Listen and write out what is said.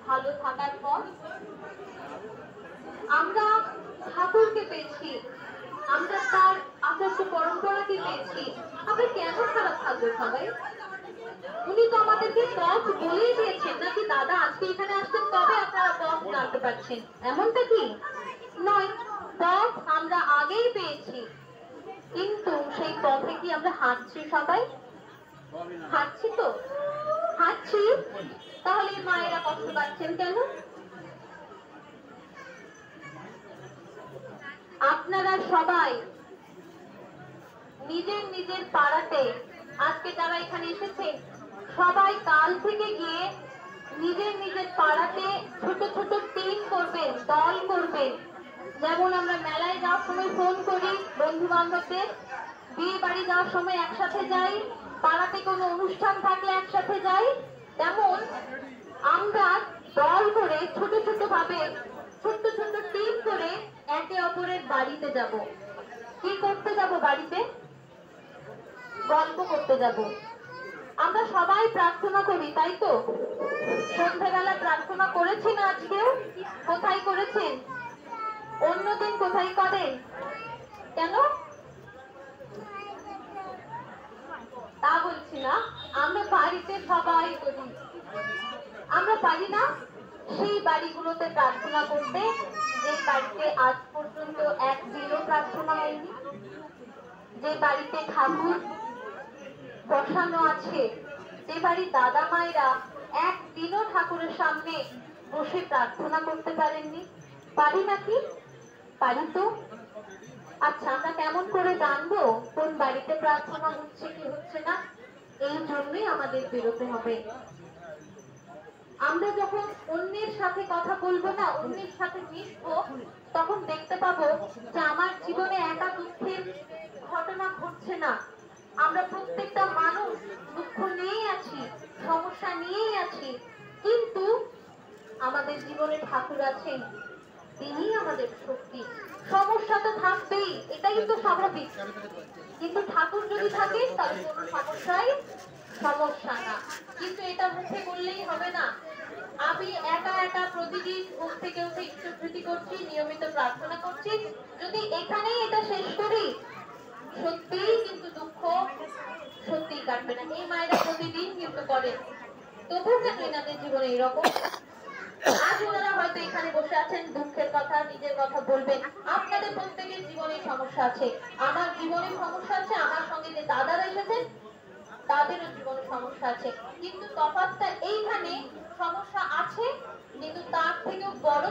ভালো থাকার পর আমরা ঠাকুরকে পেয়েছি, আমরা তার আচার্য পরম্পরাকে পেয়েছি, আমরা কেন খারাপ থাকবো সবাই? উনি তো আমাদেরকে পথ বলেই দিয়েছেন নাকি দাদা আজকে এখানে আসছেন তবে আপনারা পথ জানতে পারছেন, এমনটা কি নয়। পথ আমরা আগেই পেয়েছি, কিন্তু সেই পথে কি আমরা হাঁটছি সবাই? হাঁটছি তো, হাঁটছি। তাহলে মায়েরা কষ্ট পাচ্ছেন কেন? আপনারা সবাই নিজের নিজের পাড়াতে আজকে যারা এখানে এসেছে সবাই কাল থেকে গিয়ে নিজের নিজের পাড়াতে ছোট ছোট টিম করবেন, দল করবেন। যেমন আমরা মেলায় যাওয়ার সময় ফোন করি বন্ধু বান্ধবদের, বিয়ে বাড়ি যাওয়ার সময় একসাথে যাই, পাড়াতে কোনো অনুষ্ঠান থাকলে একসাথে যাই, তেমন আমরা দল করে ছোট ছোট ভাবে ছোট্ট ছোট্ট টিম করে একে অপরের বাড়িতে যাব। কি করতে যাব? বাড়িতে গল্প করতে যাব। আমরা সবাই প্রার্থনা করি, তাই তো? সন্ধ্যাবেলা প্রার্থনা করেছি না আজকেও? কোথায় করেছেন? অন্যদিন কোথায় করেন? কেন? তা বলছি না, আমরা বাড়িতে সবাই করি। আমরা পারি না সেই বাড়িগুলোতে প্রার্থনা করতে যে বাড়িতে আজ পর্যন্ত একদিনও প্রার্থনা হয়নি, যে বাড়িতে ঠাকুর বসানো আছে, যে বাড়ির দাদা মায়েরা একদিনও ঠাকুরের সামনে বসে প্রার্থনা করতে পারেননি? পারি নাকি? পারি তো। আচ্ছা, আমরা কেমন করে জানবো কোন বাড়িতে প্রার্থনা হচ্ছে কি হচ্ছে না? এই জন্যই আমাদের বেরোতে হবে। আমরা যখন অন্যের সাথে কথা বলবো না, অন্যের সাথে মিশবো, তখন দেখতে পাবো যে আমার জীবনে একা দুঃখের ঘটনা ঘটছে না। আমরা প্রত্যেকটা মানুষ দুঃখ নিয়েই আছি, সমস্যা নিয়েই আছি, কিন্তু আমাদের জীবনে ঠাকুর আছেন, তিনি আমাদের শক্তি। সমস্যা তো থাকবেই, এটাই তো স্বাভাবিক, কিন্তু ঠাকুর যদি থাকে তাহলে কোনো সমস্যাই সমস্যা না। কিন্তু এটা মুখে বললেই হবে না। আমি একা একা প্রতিদিন ঘুম থেকে উঠে ঈশ্বরভীতি করছি, নিয়মিত প্রার্থনা করছি, যদি এখানেই এটা শেষ করি, সত্যিই কিন্তু দুঃখ সত্যিই কাটবে না। এই মায়েরা প্রতিদিন কিন্তু করেন, তবু কেন এনাদের জীবনে এরকম? আজ ওনারা হয়তো এখানে বসে আছেন, দুঃখের কথা নিজের কথা বলবেন। আপনাদের প্রত্যেকের জীবনে সমস্যা আছে, আমার জীবনে সমস্যা আছে, আমার সঙ্গে যে দাদারা এসেছেন তাদেরও জীবনে সমস্যা আছে, কিন্তু তফাৎটা এইখানে সমস্যা আছে, কিন্তু তার থেকেও বড়